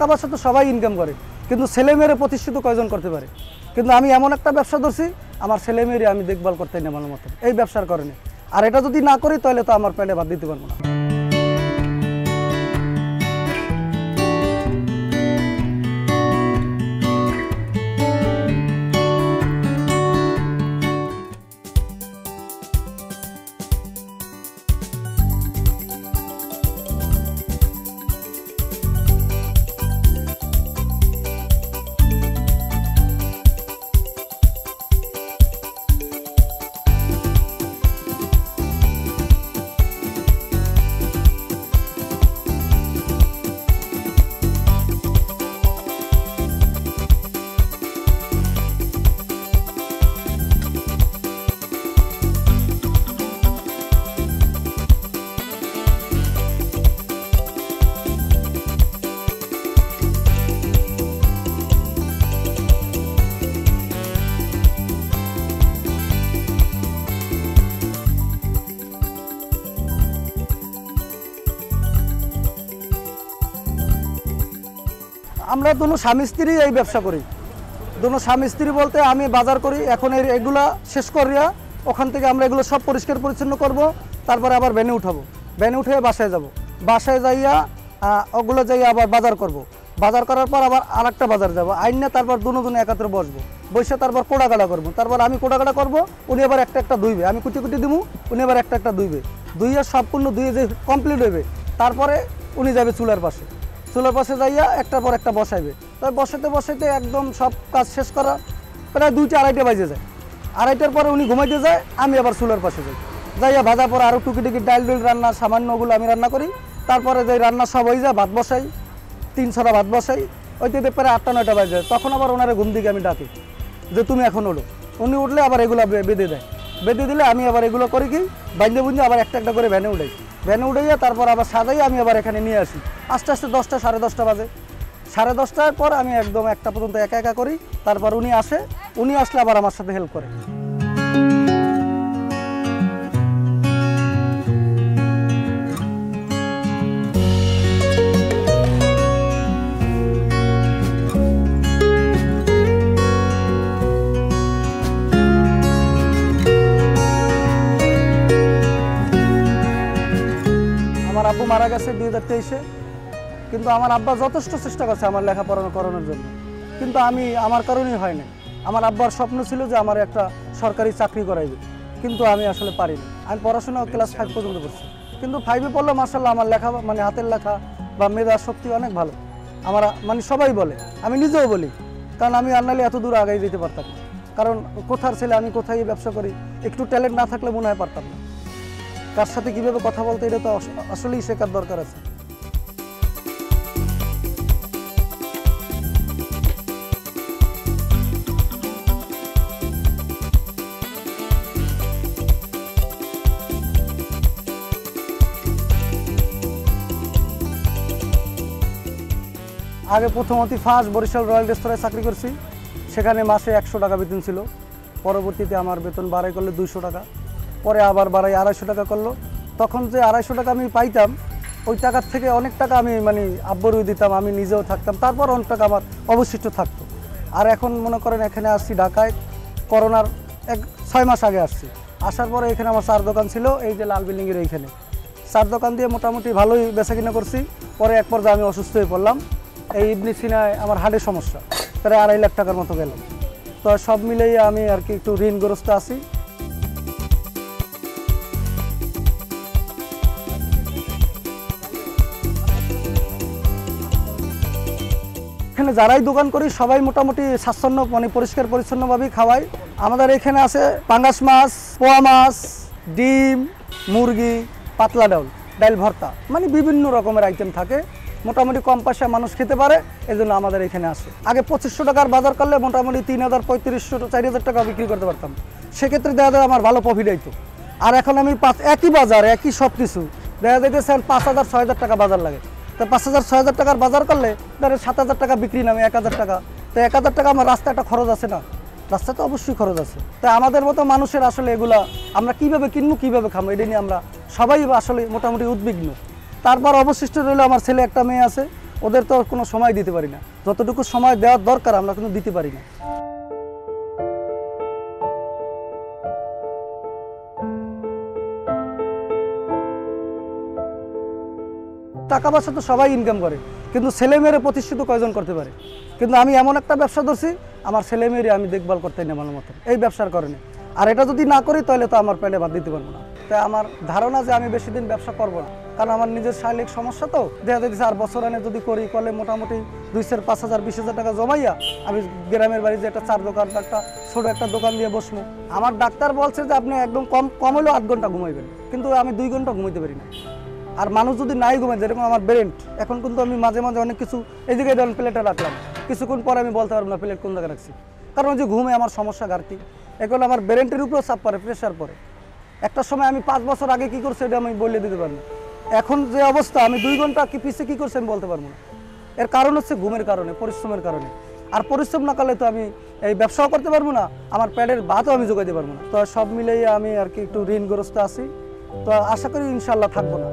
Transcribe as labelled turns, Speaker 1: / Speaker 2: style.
Speaker 1: টাকা পয়সা তো সবাই ইনকাম করে, কিন্তু ছেলেমেয়েরা প্রতিষ্ঠিত কয়জন করতে পারে? কিন্তু আমি এমন একটা ব্যবসা ধরছি, আমার ছেলেমেয়েরে আমি দেখভাল করতে না ভালো মতো, এই ব্যবসার কারণে। আর এটা যদি না করি তাহলে তো আমার পেটে ভাত দিতে পারবো না। আমরা দুনো স্বামী স্ত্রী এই ব্যবসা করি। দুনো স্বামী স্ত্রী বলতে আমি বাজার করি, এখন এগুলা শেষ করিয়া ওখান থেকে আমরা এগুলো সব পরিষ্কার পরিচ্ছন্ন করব, তারপরে আবার ভ্যানে উঠাবো, ভ্যানে উঠে বাসায় যাব, বাসায় যাইয়া ওগুলো যাইয়া আবার বাজার করব, বাজার করার পর আবার আরেকটা বাজার যাব, আইন তারপর দুজনে একত্রে বসবো, বসে তারপর কোড়াকাটা করবো, তারপর আমি কোড়াকাটা করবো, উনি আবার একটা একটা ধুইবে, আমি কুটি কুটি দিব, উনি আবার একটা একটা ধুইবে, ধুইয়া সম্পূর্ণ ধুয়ে যে কমপ্লিট হইবে তারপরে উনি যাবে চুলার পাশে, চুলার পাশে যাইয়া একটার পর একটা বসাইবে। তবে বসাতে বসাইতে একদম সব কাজ শেষ করা প্রায় 2টা 2:30 বাজে যায়। 2:30টার পরে উনি ঘুমাইতে যায়, আমি আবার চুলার পাশে যাই, যাইয়া ভাজা পরে আরও টুকি ডাল রান্না সামান্যগুলো আমি রান্না করি, তারপরে যাই রান্না সব হয়ে যায়, ভাত বসাই, 3-6টা ভাত বসাই, ওইতে প্রায় 8টা 9টা বাজে যায়। তখন আবার ওনারে ঘুম দিকে আমি ডাকি যে তুমি এখন ওঠো, উনি উঠলে আবার এগুলো বেঁধে দেয়, বেঁধে দিলে আমি আবার এগুলো করি কি বাইন্দে বুঝে আবার একটা একটা করে ভ্যানে উঠাই, ভ্যানে উঠাইয়া তারপর আবার সাজাই আমি আবার এখানে নিয়ে আসি, আস্তে আস্তে 10টা 10:30 বাজে। 10:30টার পর আমি একদম 1টা পর্যন্ত একা একা করি, তারপর উনি আসে, উনি আসলে আবার আমার সাথে হেল্প করে। আমার আব্বু মারা গেছে 2023-এ, কিন্তু আমার আব্বা যথেষ্ট চেষ্টা করছে আমার লেখাপড়া করানোর জন্য, কিন্তু আমি আমার কারণেই হয় না। আমার আব্বার স্বপ্ন ছিল যে আমার একটা সরকারি চাকরি করাইবে, কিন্তু আমি আসলে পারিনি। আমি পড়াশোনা ক্লাস 5 পর্যন্ত করছি, কিন্তু 5-এ পড়লে মাশাআল্লাহ আমার লেখা মানে হাতের লেখা বা মেধা শক্তি অনেক ভালো, আমার মানে সবাই বলে, আমি নিজেও বলি, কারণ আমি আর নাহলে এত দূর আগে যেতে পারতাম না। কারণ কোথার ছেলে, আমি কোথায় ব্যবসা করি, একটু ট্যালেন্ট না থাকলে মনে হয় পারতাম না। কার সাথে কীভাবে কথা বলতে এটা তো আসলেই শেখার দরকার আছে। আগে প্রথমত ফার্স্ট বরিশাল রয়্যাল রেস্তোরাঁয় চাকরি করছি, সেখানে মাসে 100 টাকা বেতন ছিল। পরবর্তীতে আমার বেতন বাড়াই করলে 200 টাকা, পরে আবার বাড়াই 250 টাকা করলো। তখন যে 250 টাকা আমি পাইতাম, ওই টাকার থেকে অনেক টাকা আমি মানে আব্বরও দিতাম, আমি নিজেও থাকতাম, তারপর অনেক টাকা আমার অবশিষ্ট থাকতো। আর এখন মনে করেন এখানে আসছি ঢাকায়, করোনার 6 মাস আগে আসছি, আসার পরে এখানে আমার 4 দোকান ছিল, এই যে লাল বিল্ডিংয়ের এইখানে 4 দোকান দিয়ে মোটামুটি ভালোই বেচাকিনা করছি। পরে এক পর্যায়ে আমি অসুস্থ হয়ে পড়লাম, এই ইবনি সিনায় আমার হার্টের সমস্যা, প্রায় 2.5 লাখ টাকার মতো গেল। তো সব মিলেই আমি আর কি একটু ঋণগ্রস্ত আছি। এখানে যারাই দোকান করি সবাই মোটামুটি স্বাচ্ছন্দ্য মানে পরিষ্কার পরিচ্ছন্নভাবেই খাওয়াই। আমাদের এখানে আছে পাঙ্গাস মাছ, পোয়া মাছ, ডিম, মুরগি, পাতলা ডাল ভর্তা, মানে বিভিন্ন রকমের আইটেম থাকে, মোটামুটি কম পয়সা মানুষ খেতে পারে, এই জন্য আমাদের এখানে আসে। আগে 2500 টাকার বাজার করলে মোটামুটি 3000, 3500, 4000 টাকা বিক্রি করতে পারতাম, সেক্ষেত্রে দেখা যায় আমার ভালো প্রফিট হইতো। আর এখন আমি একই বাজার একই সব কিছু দেখা যাইতেছে 5000, 6000 টাকা বাজার লাগে, তো 5000, 6000 টাকার বাজার করলে ধরে 7000 টাকা বিক্রি নামে 1000 টাকা, তো 1000 টাকা আমার রাস্তা একটা খরচ আছে না, রাস্তা তো অবশ্যই খরচ আছে। তাই আমাদের মতো মানুষের আসলে এগুলা আমরা কীভাবে কিনবো কীভাবে খাবো এটা নিয়ে আমরা সবাই আসলে মোটামুটি উদ্বিগ্ন। তারপর অবশিষ্ট রইল আমার ছেলে একটা মেয়ে আছে, ওদের তো কোনো সময় দিতে পারি না, যতটুকু সময় দেওয়ার দরকার আমরা কিন্তু দিতে পারি না। টাকা পয়সা তো সবাই ইনকাম করে, কিন্তু ছেলেমেয়েরে প্রতিষ্ঠিত কয়জন করতে পারে? কিন্তু আমি এমন একটা ব্যবসা ধরছি, আমার ছেলেমেয়েরে আমি দেখভাল করতে না ভালো মতো এই ব্যবসার কারণে। আর এটা যদি না করি তাহলে তো আমার পেটে ভাত দিতে পারবো না। তাই আমার ধারণা যে আমি বেশি দিন ব্যবসা করবো না, কারণ আমার নিজের শারীরিক সমস্যা তো। দেখা যাচ্ছে 4 বছর আনে যদি করি, করলে মোটামুটি 2,000, 5,000, 20,000 টাকা জমাইয়া আমি গ্রামের বাড়ি যে একটা চার দোকান বা একটা ছোটো একটা দোকান দিয়ে বসবো। আমার ডাক্তার বলছে যে আপনি একদম কম হলেও 8 ঘন্টা ঘুমাইবেন, কিন্তু আমি 2 ঘন্টা ঘুমাইতে পারি না। আর মানুষ যদি নাই ঘুমায়, যেরকম আমার ব্রেন এখন, কিন্তু আমি মাঝে মাঝে অনেক কিছু এই জায়গায় যখন প্লেটে রাখলাম, কিছুক্ষণ পরে আমি বলতে পারবো না প্লেট কোন জায়গায় রাখছি, কারণ ওই যে ঘুমে আমার সমস্যা ঘাটতি। এগুলো আমার ব্রেনটির উপরেও চাপ পড়ে, প্রেশার পড়ে। একটা সময় আমি 5 বছর আগে কী করছি এটা আমি বলে দিতে পারবো না। এখন যে অবস্থা, আমি 2 ঘন্টা কি পিছিয়ে কী করছি আমি বলতে পারবো না। এর কারণ হচ্ছে ঘুমের কারণে, পরিশ্রমের কারণে। আর পরিশ্রম না করলে তো আমি এই ব্যবসাও করতে পারবো না, আমার পেটের ভাতও আমি জোগাইতে পারবো না। তো সব মিলিয়ে আমি আর কি একটু ঋণগ্রস্ত আছি। তো আশা করি ইনশাল্লাহ থাকবো না।